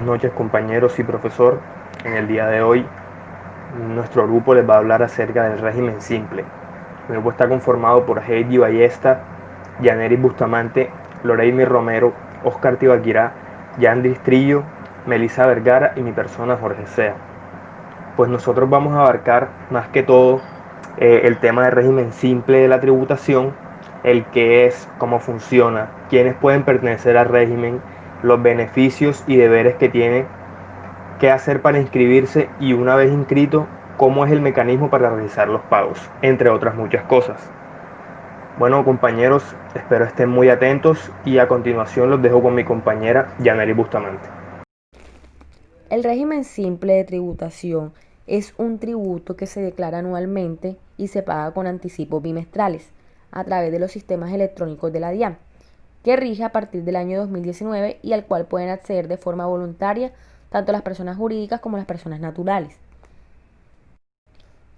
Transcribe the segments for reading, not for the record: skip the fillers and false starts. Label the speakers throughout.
Speaker 1: Buenas noches compañeros y profesor. En el día de hoy nuestro grupo les va a hablar acerca del régimen simple. El grupo está conformado por Heidi Ballesta, Yaneris Bustamante, Loreimi Romero, Oscar Tibaquirá, Yandris Trillo, Melissa Vergara y mi persona Jorge Sea. Pues nosotros vamos a abarcar más que todo el tema del régimen simple de la tributación, el qué es, cómo funciona, quiénes pueden pertenecer al régimen, los beneficios y deberes que tiene, qué hacer para inscribirse y una vez inscrito, cómo es el mecanismo para realizar los pagos, entre otras muchas cosas. Bueno compañeros, espero estén muy atentos y a continuación los dejo con mi compañera Yaneri Bustamante.
Speaker 2: El régimen simple de tributación es un tributo que se declara anualmente y se paga con anticipos bimestrales a través de los sistemas electrónicos de la DIAN, que rige a partir del año 2019 y al cual pueden acceder de forma voluntaria tanto las personas jurídicas como las personas naturales.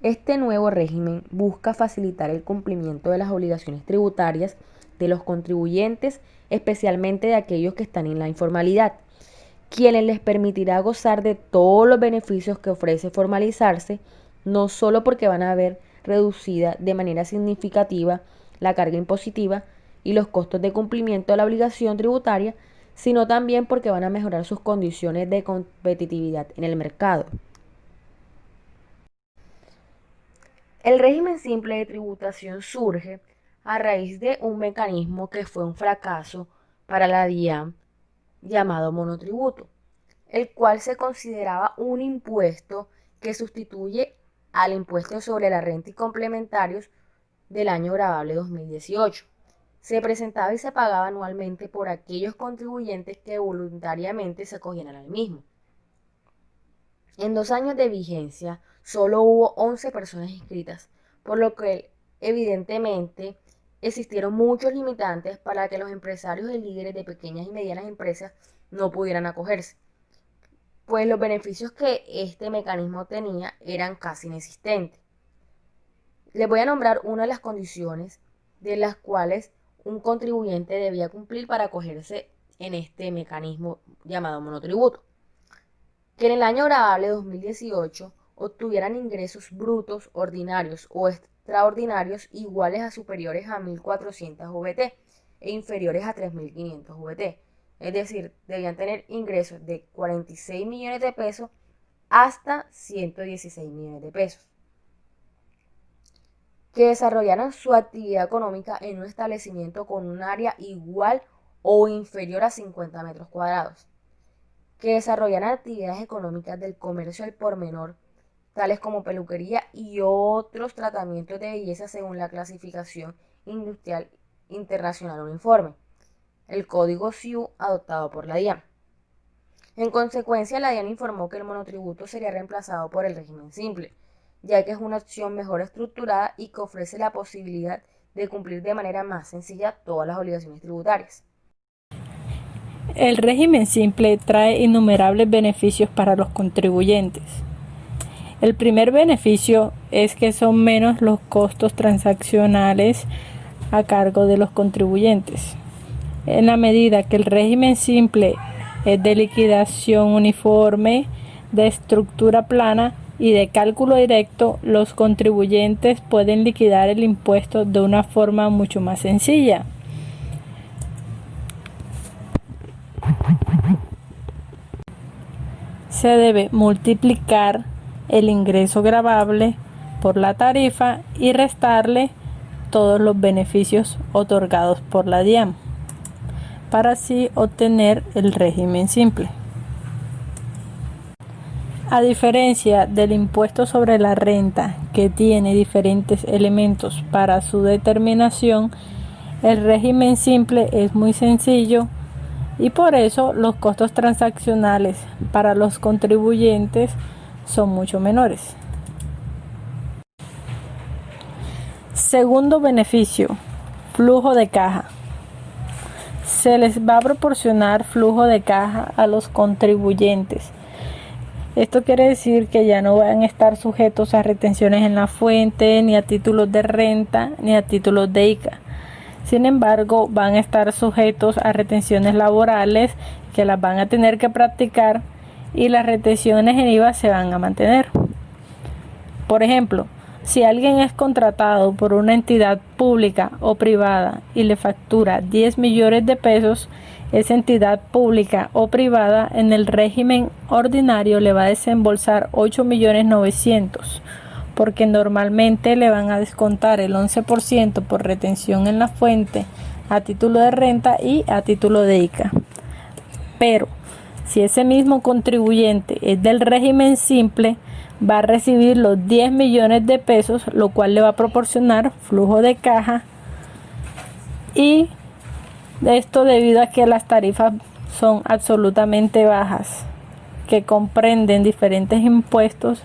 Speaker 2: Este nuevo régimen busca facilitar el cumplimiento de las obligaciones tributarias de los contribuyentes, especialmente de aquellos que están en la informalidad, quienes les permitirá gozar de todos los beneficios que ofrece formalizarse, no solo porque van a ver reducida de manera significativa la carga impositiva y los costos de cumplimiento de la obligación tributaria, sino también porque van a mejorar sus condiciones de competitividad en el mercado. El régimen simple de tributación surge a raíz de un mecanismo que fue un fracaso para la DIAN llamado monotributo, el cual se consideraba un impuesto que sustituye al impuesto sobre la renta y complementarios del año grabable 2018. Se presentaba y se pagaba anualmente por aquellos contribuyentes que voluntariamente se acogieran al mismo. En 2 años de vigencia, solo hubo 11 personas inscritas, por lo que evidentemente existieron muchos limitantes para que los empresarios y líderes de pequeñas y medianas empresas no pudieran acogerse, pues los beneficios que este mecanismo tenía eran casi inexistentes. Les voy a nombrar una de las condiciones de las cuales un contribuyente debía cumplir para acogerse en este mecanismo llamado monotributo. Que en el año grabable 2018 obtuvieran ingresos brutos ordinarios o extraordinarios iguales a superiores a 1.400 VT e inferiores a 3.500 VT. Es decir, debían tener ingresos de 46 millones de pesos hasta 116 millones de pesos. Que desarrollaran su actividad económica en un establecimiento con un área igual o inferior a 50 metros cuadrados. Que desarrollaran actividades económicas del comercio al por menor, tales como peluquería y otros tratamientos de belleza según la clasificación industrial internacional uniforme, el código SIU adoptado por la DIAN. En consecuencia, la DIAN informó que el monotributo sería reemplazado por el régimen simple, ya que es una opción mejor estructurada y que ofrece la posibilidad de cumplir de manera más sencilla todas las obligaciones tributarias.
Speaker 3: El régimen simple trae innumerables beneficios para los contribuyentes. El primer beneficio es que son menos los costos transaccionales a cargo de los contribuyentes. En la medida que el régimen simple es de liquidación uniforme, de estructura plana y de cálculo directo, los contribuyentes pueden liquidar el impuesto de una forma mucho más sencilla. Se debe multiplicar el ingreso gravable por la tarifa y restarle todos los beneficios otorgados por la DIAN, para así obtener el régimen simple. A diferencia del impuesto sobre la renta, que tiene diferentes elementos para su determinación, el régimen simple es muy sencillo y por eso los costos transaccionales para los contribuyentes son mucho menores. Segundo beneficio, flujo de caja. Se les va a proporcionar flujo de caja a los contribuyentes. Esto quiere decir que ya no van a estar sujetos a retenciones en la fuente, ni a títulos de renta, ni a títulos de ICA. Sin embargo, van a estar sujetos a retenciones laborales que las van a tener que practicar y las retenciones en IVA se van a mantener. Por ejemplo, si alguien es contratado por una entidad pública o privada y le factura 10 millones de pesos, esa entidad pública o privada en el régimen ordinario le va a desembolsar 8.900.000, porque normalmente le van a descontar el 11% por retención en la fuente a título de renta y a título de ICA. Pero si ese mismo contribuyente es del régimen simple, va a recibir los 10 millones de pesos, lo cual le va a proporcionar flujo de caja, y esto debido a que las tarifas son absolutamente bajas, que comprenden diferentes impuestos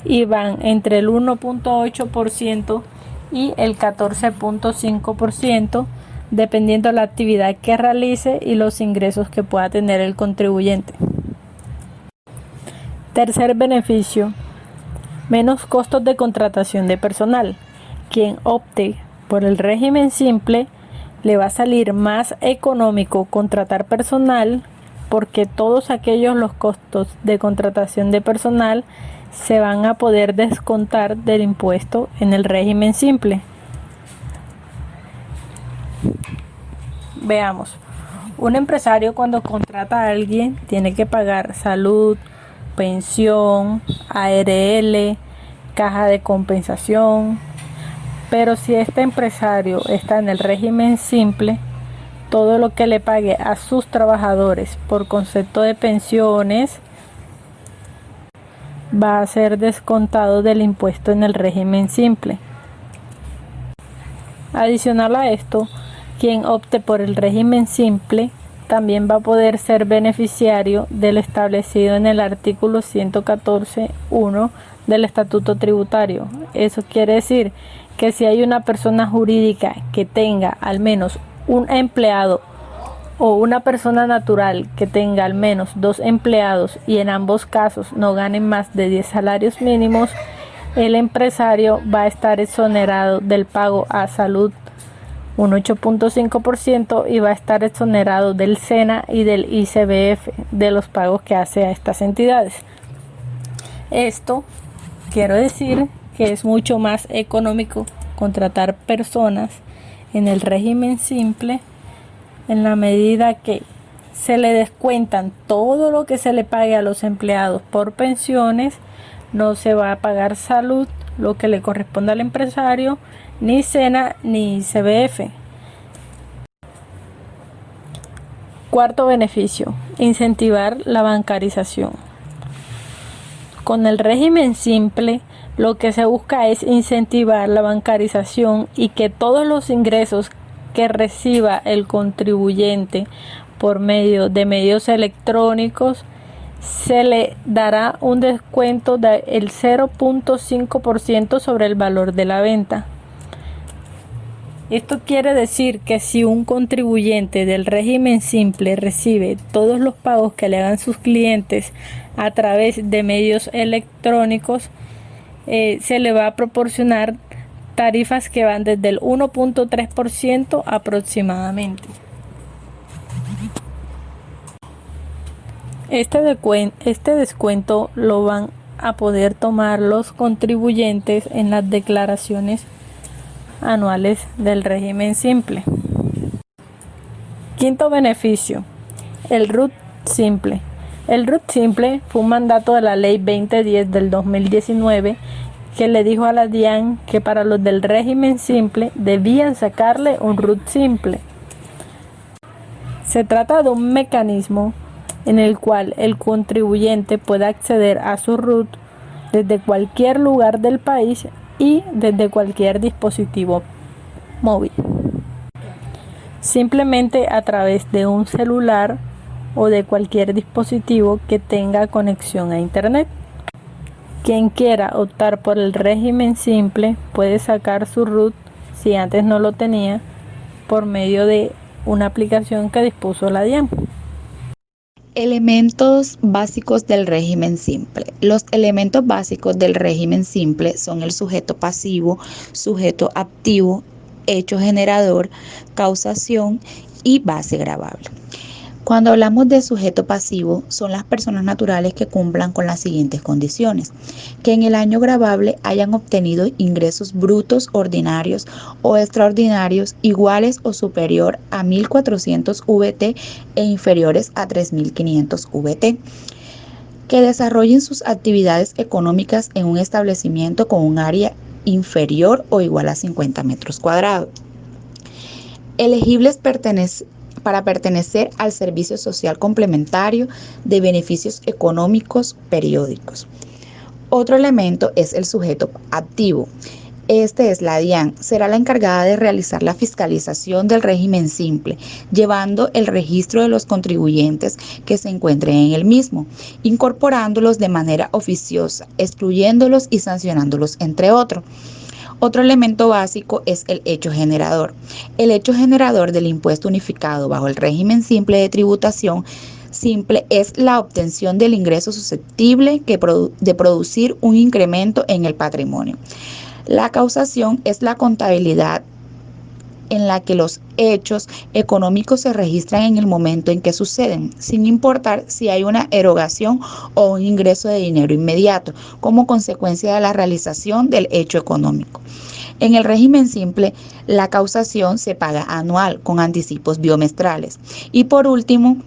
Speaker 3: y van entre el 1.8% y el 14.5%, dependiendo de la actividad que realice y los ingresos que pueda tener el contribuyente. Tercer beneficio: menos costos de contratación de personal. Quien opte por el régimen simple le va a salir más económico contratar personal, porque todos aquellos los costos de contratación de personal se van a poder descontar del impuesto en el régimen simple. Veamos, un empresario cuando contrata a alguien tiene que pagar salud, pensión, ARL, caja de compensación, pero si este empresario está en el régimen simple, todo lo que le pague a sus trabajadores por concepto de pensiones va a ser descontado del impuesto en el régimen simple. Adicional a esto, quien opte por el régimen simple también va a poder ser beneficiario de lo establecido en el artículo 114.1 del Estatuto Tributario. Eso quiere decir que si hay una persona jurídica que tenga al menos un empleado o una persona natural que tenga al menos 2 empleados y en ambos casos no ganen más de 10 salarios mínimos, el empresario va a estar exonerado del pago a salud un 8.5% y va a estar exonerado del SENA y del ICBF, de los pagos que hace a estas entidades. Esto quiero decir que es mucho más económico contratar personas en el régimen simple, en la medida que se le descuentan todo lo que se le pague a los empleados por pensiones, no se va a pagar salud, lo que le corresponde al empresario, ni SENA ni ICBF. Cuarto beneficio: incentivar la bancarización. Con el régimen simple, lo que se busca es incentivar la bancarización y que todos los ingresos que reciba el contribuyente por medio de medios electrónicos se le dará un descuento del 0.5% sobre el valor de la venta. Esto quiere decir que si un contribuyente del régimen simple recibe todos los pagos que le hagan sus clientes a través de medios electrónicos, se le va a proporcionar tarifas que van desde el 1.3% aproximadamente. Este descuento lo van a poder tomar los contribuyentes en las declaraciones anuales del régimen simple. Quinto beneficio: el RUT simple. El RUT simple fue un mandato de la Ley 2010 del 2019 que le dijo a la DIAN que para los del régimen simple debían sacarle un RUT simple. Se trata de un mecanismo en el cual el contribuyente puede acceder a su RUT desde cualquier lugar del país y desde cualquier dispositivo móvil, simplemente a través de un celular o de cualquier dispositivo que tenga conexión a internet. Quien quiera optar por el régimen simple puede sacar su RUT, si antes no lo tenía, por medio de una aplicación que dispuso la DIAN.
Speaker 4: Elementos básicos del régimen simple. Los elementos básicos del régimen simple son el sujeto pasivo, sujeto activo, hecho generador, causación y base gravable. Cuando hablamos de sujeto pasivo, son las personas naturales que cumplan con las siguientes condiciones: que en el año gravable hayan obtenido ingresos brutos ordinarios o extraordinarios iguales o superior a 1.400 VT e inferiores a 3.500 VT, que desarrollen sus actividades económicas en un establecimiento con un área inferior o igual a 50 metros cuadrados, elegibles para pertenecer al servicio social complementario de beneficios económicos periódicos. Otro elemento es el sujeto activo. Este es la DIAN, será la encargada de realizar la fiscalización del régimen simple, llevando el registro de los contribuyentes que se encuentren en el mismo, incorporándolos de manera oficiosa, excluyéndolos y sancionándolos, entre otros. Otro elemento básico es el hecho generador. El hecho generador del impuesto unificado bajo el régimen simple de tributación simple es la obtención del ingreso susceptible de producir un incremento en el patrimonio. La causación es la contabilidad en la que los hechos económicos se registran en el momento en que suceden, sin importar si hay una erogación o un ingreso de dinero inmediato, como consecuencia de la realización del hecho económico. En el régimen simple, la causación se paga anual con anticipos bimestrales. Y por último,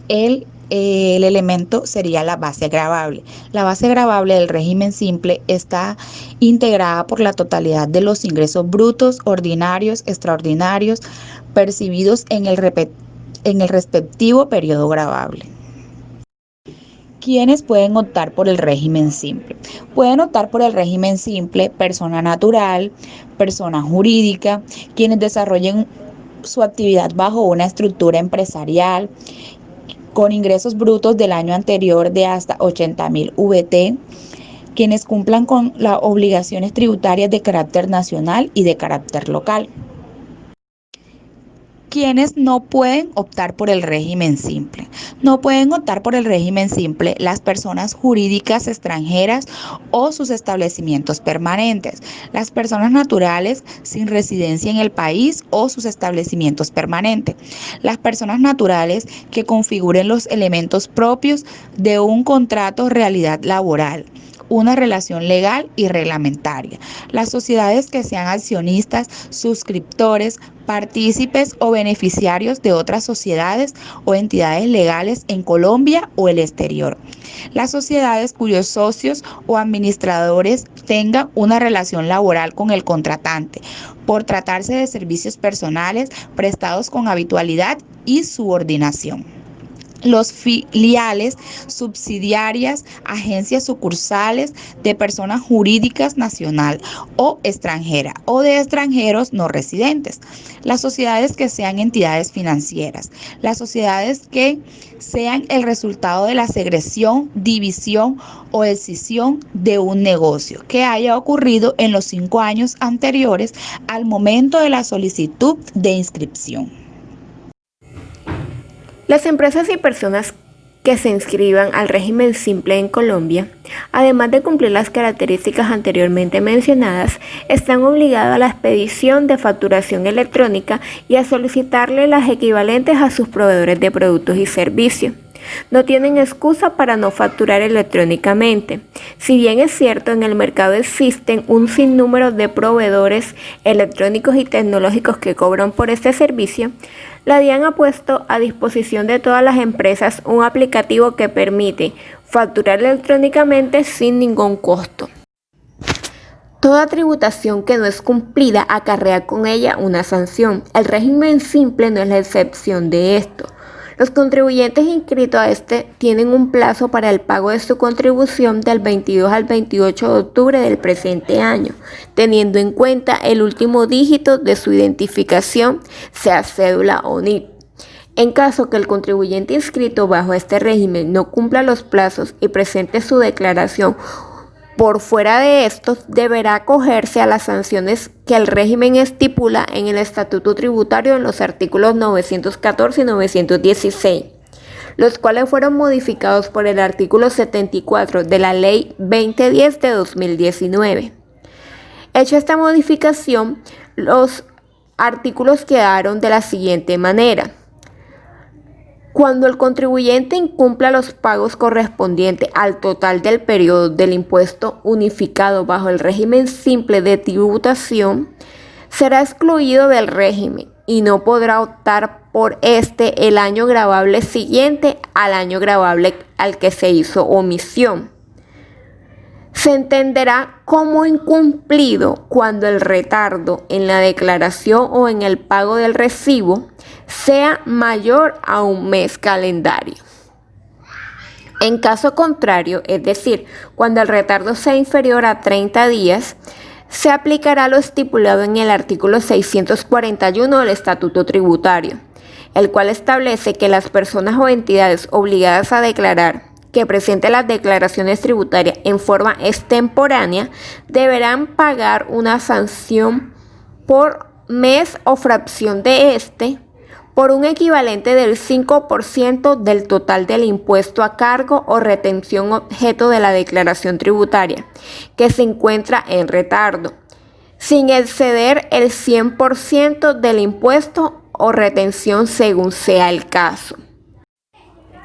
Speaker 4: el elemento sería la base gravable. La base gravable del régimen simple está integrada por la totalidad de los ingresos brutos, ordinarios, extraordinarios, percibidos en el respectivo periodo gravable. ¿Quiénes pueden optar por el régimen simple? Pueden optar por el régimen simple persona natural, persona jurídica, quienes desarrollen su actividad bajo una estructura empresarial con ingresos brutos del año anterior de hasta 80.000 VT, quienes cumplan con las obligaciones tributarias de carácter nacional y de carácter local. ¿Quiénes no pueden optar por el régimen simple? No pueden optar por el régimen simple las personas jurídicas extranjeras o sus establecimientos permanentes, las personas naturales sin residencia en el país o sus establecimientos permanentes, las personas naturales que configuren los elementos propios de un contrato realidad laboral, una relación legal y reglamentaria, las sociedades que sean accionistas, suscriptores, partícipes o beneficiarios de otras sociedades o entidades legales en Colombia o el exterior, las sociedades cuyos socios o administradores tengan una relación laboral con el contratante, por tratarse de servicios personales prestados con habitualidad y subordinación. Los filiales, subsidiarias, agencias sucursales de personas jurídicas nacional o extranjera o de extranjeros no residentes, las sociedades que sean entidades financieras, las sociedades que sean el resultado de la segresión, división o escisión de un negocio que haya ocurrido en los 5 años anteriores al momento de la solicitud de inscripción.
Speaker 2: Las empresas y personas que se inscriban al régimen simple en Colombia, además de cumplir las características anteriormente mencionadas, están obligados a la expedición de facturación electrónica y a solicitarle las equivalentes a sus proveedores de productos y servicios. No tienen excusa para no facturar electrónicamente. Si bien es cierto, en el mercado existen un sinnúmero de proveedores electrónicos y tecnológicos que cobran por este servicio, la DIAN ha puesto a disposición de todas las empresas un aplicativo que permite facturar electrónicamente sin ningún costo. Toda tributación que no es cumplida acarrea con ella una sanción. El régimen simple no es la excepción de esto. Los contribuyentes inscritos a este tienen un plazo para el pago de su contribución del 22 al 28 de octubre del presente año, teniendo en cuenta el último dígito de su identificación, sea cédula o NIP. En caso que el contribuyente inscrito bajo este régimen no cumpla los plazos y presente su declaración por fuera de estos, deberá acogerse a las sanciones que el régimen estipula en el Estatuto Tributario en los artículos 914 y 916, los cuales fueron modificados por el artículo 74 de la Ley 2010 de 2019. Hecha esta modificación, los artículos quedaron de la siguiente manera. Cuando el contribuyente incumpla los pagos correspondientes al total del periodo del impuesto unificado bajo el régimen simple de tributación, será excluido del régimen y no podrá optar por este el año gravable siguiente al año gravable al que se hizo omisión. Se entenderá como incumplido cuando el retardo en la declaración o en el pago del recibo sea mayor a un mes calendario. En caso contrario, es decir, cuando el retardo sea inferior a 30 días, se aplicará lo estipulado en el artículo 641 del Estatuto Tributario, el cual establece que las personas o entidades obligadas a declarar que presenten las declaraciones tributarias en forma extemporánea deberán pagar una sanción por mes o fracción de este por un equivalente del 5% del total del impuesto a cargo o retención objeto de la declaración tributaria que se encuentra en retardo, sin exceder el 100% del impuesto o retención según sea el caso.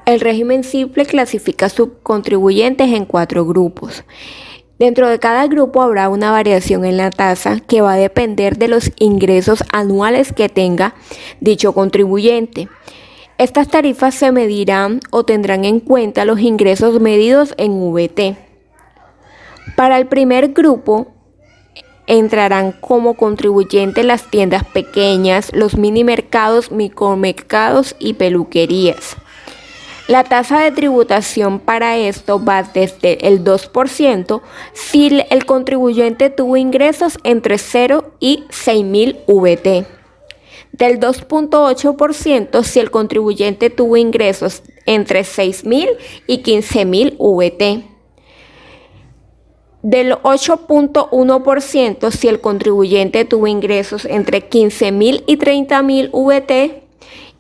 Speaker 2: El régimen simple clasifica subcontribuyentes en 4 grupos. Dentro de cada grupo habrá una variación en la tasa que va a depender de los ingresos anuales que tenga dicho contribuyente. Estas tarifas se medirán o tendrán en cuenta los ingresos medidos en VT. Para el primer grupo entrarán como contribuyentes las tiendas pequeñas, los mini mercados, micromercados y peluquerías. La tasa de tributación para esto va desde el 2% si el contribuyente tuvo ingresos entre 0 y 6.000 VT, del 2.8% si el contribuyente tuvo ingresos entre 6.000 y 15.000 VT, del 8.1% si el contribuyente tuvo ingresos entre 15.000 y 30.000 VT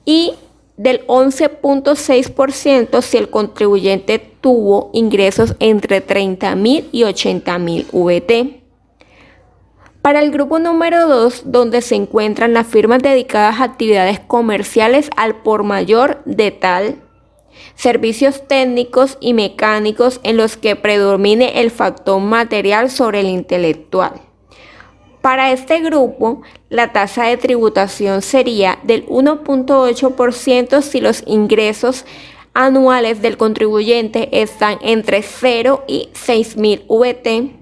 Speaker 2: y del 11.6% si el contribuyente tuvo ingresos entre 30.000 y 80.000 VT. Para el grupo número 2, donde se encuentran las firmas dedicadas a actividades comerciales al por mayor de tal, servicios técnicos y mecánicos en los que predomine el factor material sobre el intelectual. Para este grupo, la tasa de tributación sería del 1.8% si los ingresos anuales del contribuyente están entre 0 y 6.000 VT,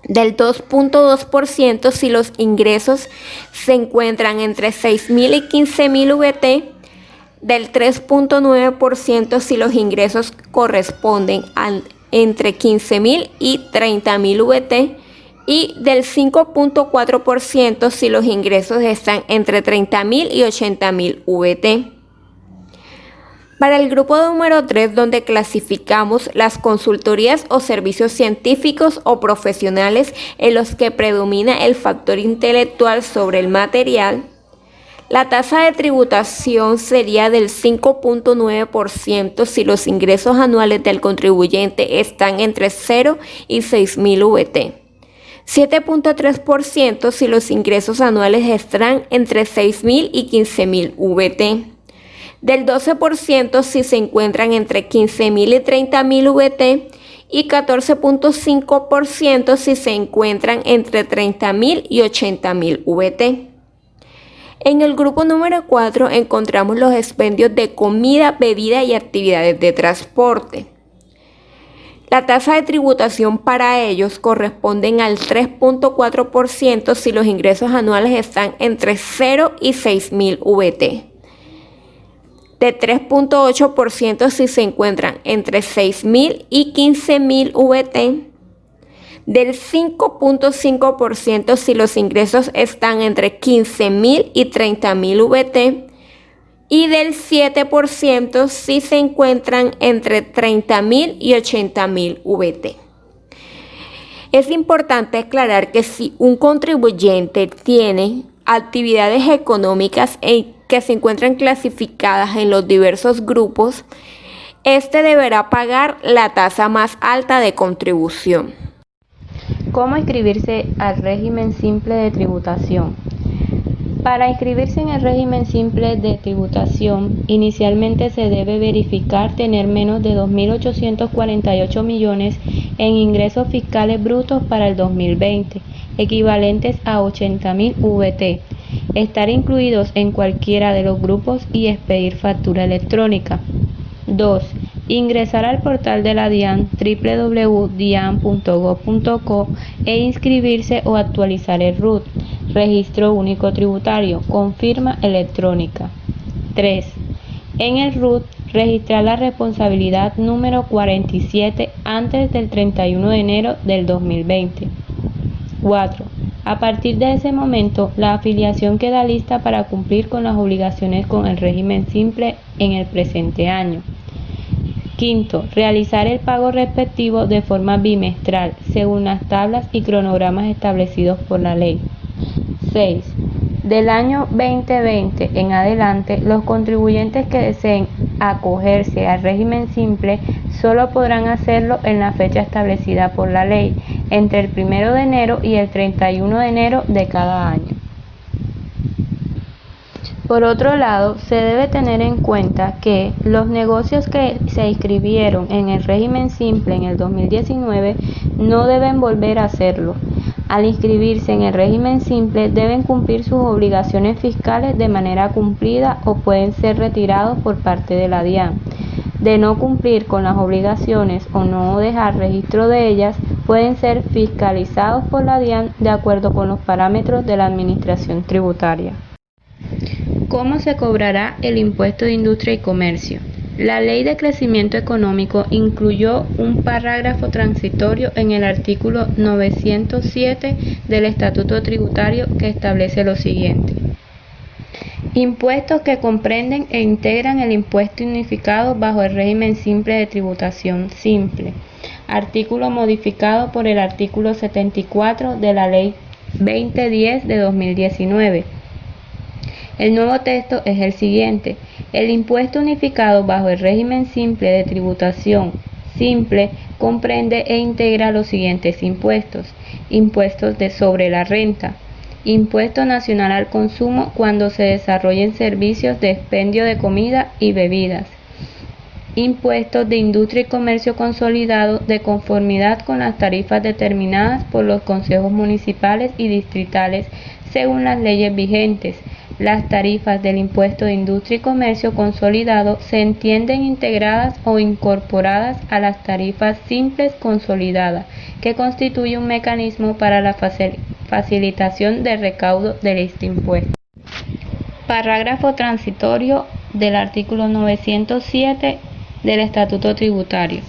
Speaker 2: del 2.2% si los ingresos se encuentran entre 6.000 y 15.000 VT, del 3.9% si los ingresos corresponden a entre 15.000 y 30.000 VT, y del 5.4% si los ingresos están entre 30.000 y 80.000 VT. Para el grupo número 3, donde clasificamos las consultorías o servicios científicos o profesionales en los que predomina el factor intelectual sobre el material, la tasa de tributación sería del 5.9% si los ingresos anuales del contribuyente están entre 0 y 6.000 VT. 7.3% si los ingresos anuales están entre 6.000 y 15.000 VT, del 12% si se encuentran entre 15.000 y 30.000 VT y 14.5% si se encuentran entre 30.000 y 80.000 VT. En el grupo número 4 encontramos los expendios de comida, bebida y actividades de transporte. La tasa de tributación para ellos corresponde al 3.4% si los ingresos anuales están entre 0 y 6.000 VT, de 3.8% si se encuentran entre 6.000 y 15.000 VT, del 5.5% si los ingresos están entre 15.000 y 30.000 VT, y del 7% si se encuentran entre 30.000 y 80.000 VT. Es importante aclarar que si un contribuyente tiene actividades económicas que se encuentran clasificadas en los diversos grupos, este deberá pagar la tasa más alta de contribución.
Speaker 5: ¿Cómo inscribirse al régimen simple de tributación? Para inscribirse en el régimen simple de tributación, inicialmente se debe verificar tener menos de 2.848 millones en ingresos fiscales brutos para el 2020, equivalentes a 80.000 VT, estar incluidos en cualquiera de los grupos y expedir factura electrónica. 2. Ingresar al portal de la DIAN www.dian.gov.co e inscribirse o actualizar el RUT, Registro Único Tributario, con firma electrónica. 3. En el RUT, registrar la responsabilidad número 47 antes del 31 de enero del 2020. 4. A partir de ese momento, la afiliación queda lista para cumplir con las obligaciones con el régimen simple en el presente año. 5. Realizar el pago respectivo de forma bimestral, según las tablas y cronogramas establecidos por la ley. 6. Del año 2020 en adelante, los contribuyentes que deseen acogerse al régimen simple solo podrán hacerlo en la fecha establecida por la ley, entre el 1 de enero y el 31 de enero de cada año. Por otro lado, se debe tener en cuenta que los negocios que se inscribieron en el régimen simple en el 2019 no deben volver a hacerlo. Al inscribirse en el régimen simple deben cumplir sus obligaciones fiscales de manera cumplida o pueden ser retirados por parte de la DIAN. De no cumplir con las obligaciones o no dejar registro de ellas, pueden ser fiscalizados por la DIAN de acuerdo con los parámetros de la Administración Tributaria. ¿Cómo se cobrará el impuesto de industria y comercio? La Ley de Crecimiento Económico incluyó un parágrafo transitorio en el artículo 907 del Estatuto Tributario que establece lo siguiente. Impuestos que comprenden e integran el impuesto unificado bajo el régimen simple de tributación simple. Artículo modificado por el artículo 74 de la Ley 2010 de 2019. El nuevo texto es el siguiente. El impuesto unificado bajo el régimen simple de tributación simple comprende e integra los siguientes impuestos. Impuestos sobre la renta. Impuesto nacional al consumo cuando se desarrollen servicios de expendio de comida y bebidas. Impuestos de industria y comercio consolidado de conformidad con las tarifas determinadas por los consejos municipales y distritales según las leyes vigentes. Las tarifas del impuesto de industria y comercio consolidado se entienden integradas o incorporadas a las tarifas simples consolidadas, que constituye un mecanismo para la facilitación del recaudo de este impuesto. Parágrafo transitorio del artículo 907 del Estatuto Tributario.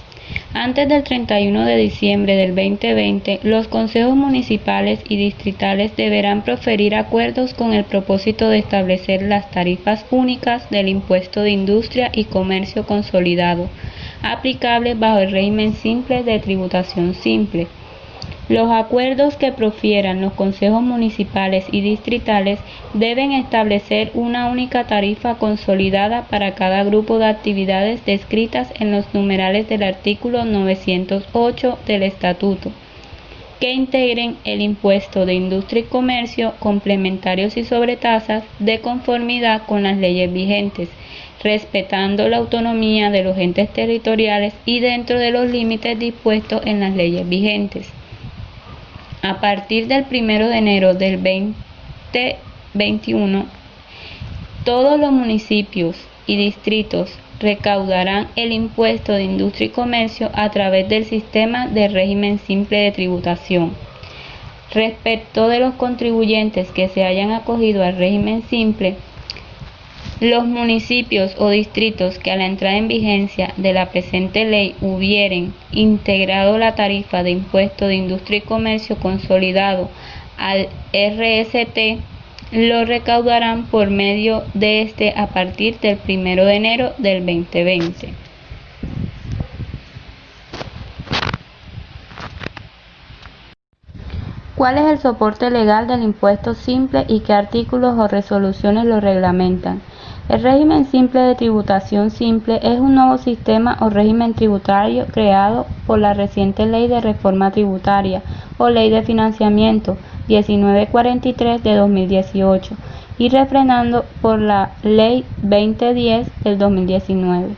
Speaker 5: Antes del 31 de diciembre del 2020, los consejos municipales y distritales deberán proferir acuerdos con el propósito de establecer las tarifas únicas del impuesto de industria y comercio consolidado, aplicables bajo el régimen simple de tributación simple. Los acuerdos que profieran los consejos municipales y distritales deben establecer una única tarifa consolidada para cada grupo de actividades descritas en los numerales del artículo 908 del Estatuto, que integren el impuesto de industria y comercio, complementarios y sobretasas de conformidad con las leyes vigentes, respetando la autonomía de los entes territoriales y dentro de los límites dispuestos en las leyes vigentes. A partir del 1 de enero del 2021, todos los municipios y distritos recaudarán el impuesto de industria y comercio a través del sistema de régimen simple de tributación. Respecto de los contribuyentes que se hayan acogido al régimen simple, los municipios o distritos que a la entrada en vigencia de la presente ley hubieren integrado la tarifa de impuesto de industria y comercio consolidado al RST, lo recaudarán por medio de este a partir del 1 de enero del 2020. ¿Cuál es el soporte legal del impuesto simple y qué artículos o resoluciones lo reglamentan? El régimen simple de tributación simple es un nuevo sistema o régimen tributario creado por la reciente Ley de Reforma Tributaria o Ley de Financiamiento 1943 de 2018, y refrenando por la Ley 2010 del 2019,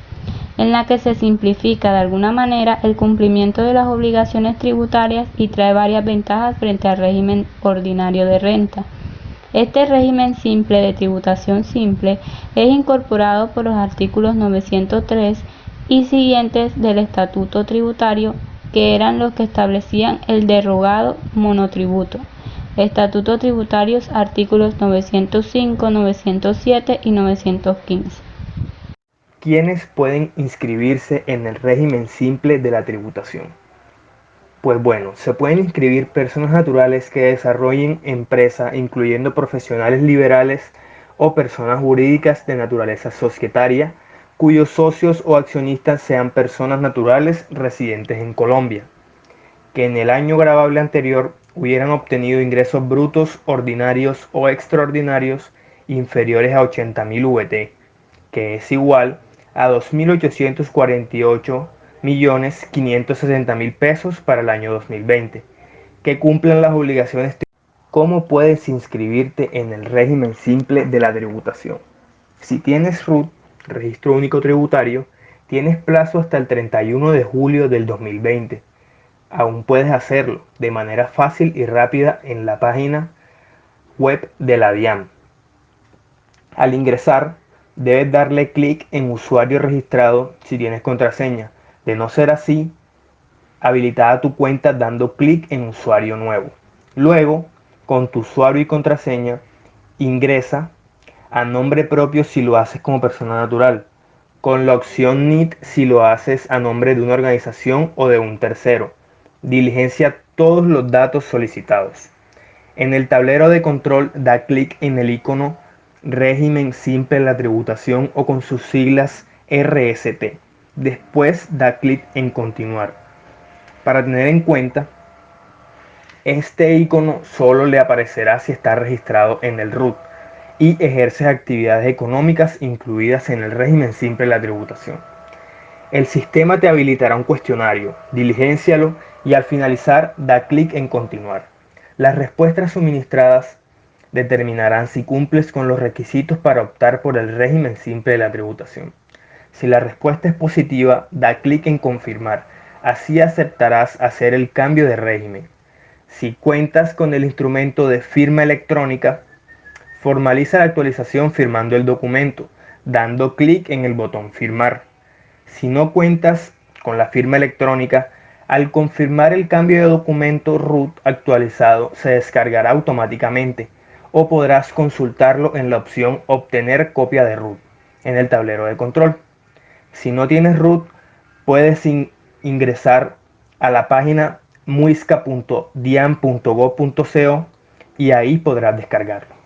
Speaker 5: en la que se simplifica de alguna manera el cumplimiento de las obligaciones tributarias y trae varias ventajas frente al régimen ordinario de renta. Este régimen simple de tributación simple es incorporado por los artículos 903 y siguientes del Estatuto Tributario, que eran los que establecían el derogado monotributo. Estatuto Tributarios, artículos 905, 907 y 915.
Speaker 1: ¿Quiénes pueden inscribirse en el régimen simple de la tributación? Pues bueno, se pueden inscribir personas naturales que desarrollen empresa, incluyendo profesionales liberales o personas jurídicas de naturaleza societaria, cuyos socios o accionistas sean personas naturales residentes en Colombia, que en el año gravable anterior hubieran obtenido ingresos brutos ordinarios o extraordinarios inferiores a 80.000 VT, que es igual a 2.848.560.000 pesos para el año 2020, que cumplan las obligaciones. ¿Cómo puedes inscribirte en el régimen simple de la tributación? Si tienes RUT, Registro Único Tributario, tienes plazo hasta el 31 de julio del 2020. Aún puedes hacerlo de manera fácil y rápida en la página web de la DIAN. Al ingresar, debes darle clic en usuario registrado si tienes contraseña. De no ser así, habilitada tu cuenta dando clic en usuario nuevo. Luego, con tu usuario y contraseña, ingresa a nombre propio si lo haces como persona natural, con la opción NIT si lo haces a nombre de una organización o de un tercero. Diligencia todos los datos solicitados. En el tablero de control da clic en el icono Régimen Simple de la Tributación o con sus siglas RST. Después da clic en Continuar. Para tener en cuenta, este icono solo le aparecerá si está registrado en el RUT y ejerces actividades económicas incluidas en el régimen simple de la tributación. El sistema te habilitará un cuestionario, diligéncialo y al finalizar da clic en Continuar. Las respuestas suministradas determinarán si cumples con los requisitos para optar por el régimen simple de la tributación. Si la respuesta es positiva, da clic en Confirmar. Así aceptarás hacer el cambio de régimen. Si cuentas con el instrumento de firma electrónica, formaliza la actualización firmando el documento, dando clic en el botón Firmar. Si no cuentas con la firma electrónica, al confirmar el cambio de documento RUT actualizado se descargará automáticamente o podrás consultarlo en la opción Obtener copia de RUT en el tablero de control. Si no tienes RUT, puedes ingresar a la página muisca.dian.gov.co y ahí podrás descargarlo.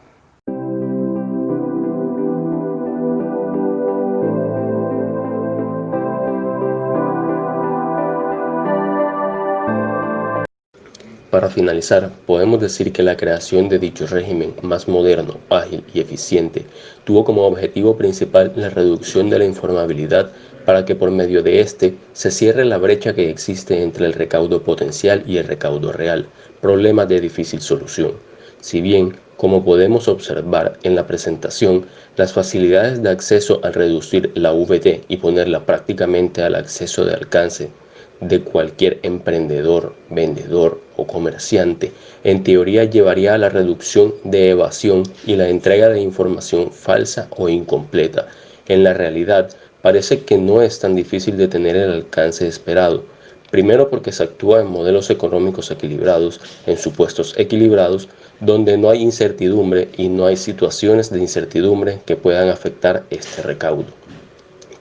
Speaker 6: Para finalizar, podemos decir que la creación de dicho régimen más moderno, ágil y eficiente tuvo como objetivo principal la reducción de la informabilidad para que por medio de este se cierre la brecha que existe entre el recaudo potencial y el recaudo real, problema de difícil solución. Si bien, como podemos observar en la presentación, las facilidades de acceso al reducir la VT y ponerla prácticamente al acceso de alcance de cualquier emprendedor, vendedor o comerciante, en teoría llevaría a la reducción de evasión y la entrega de información falsa o incompleta. En la realidad, parece que no es tan difícil de tener el alcance esperado. Primero porque se actúa en modelos económicos equilibrados, en supuestos equilibrados, donde no hay incertidumbre y no hay situaciones de incertidumbre que puedan afectar este recaudo.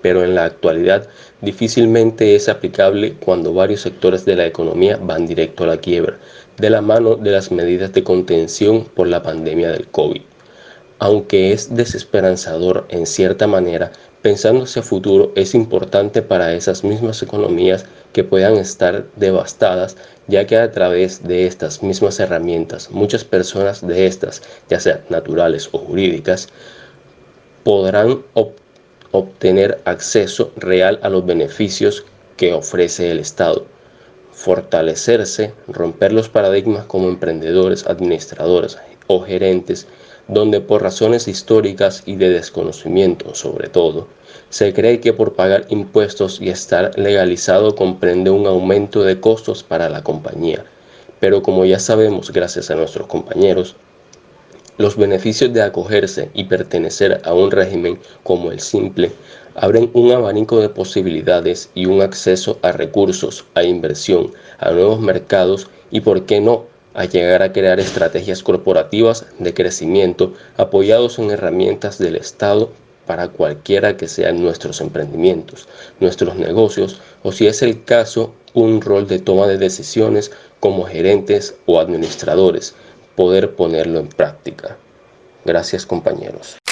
Speaker 6: Pero en la actualidad difícilmente es aplicable cuando varios sectores de la economía van directo a la quiebra, de la mano de las medidas de contención por la pandemia del COVID. Aunque es desesperanzador en cierta manera, pensando hacia futuro es importante para esas mismas economías que puedan estar devastadas, ya que a través de estas mismas herramientas, muchas personas de estas, ya sean naturales o jurídicas, podrán obtener acceso real a los beneficios que ofrece el Estado. fortalecerse, romper los paradigmas como emprendedores, administradores o gerentes, donde por razones históricas y de desconocimiento sobre todo, se cree que por pagar impuestos y estar legalizado comprende un aumento de costos para la compañía. Pero como ya sabemos gracias a nuestros compañeros, los beneficios de acogerse y pertenecer a un régimen como el simple abren un abanico de posibilidades y un acceso a recursos, a inversión, a nuevos mercados y, por qué no, a llegar a crear estrategias corporativas de crecimiento apoyados en herramientas del Estado para cualquiera que sean nuestros emprendimientos, nuestros negocios o, si es el caso, un rol de toma de decisiones como gerentes o administradores, poder ponerlo en práctica. Gracias, compañeros.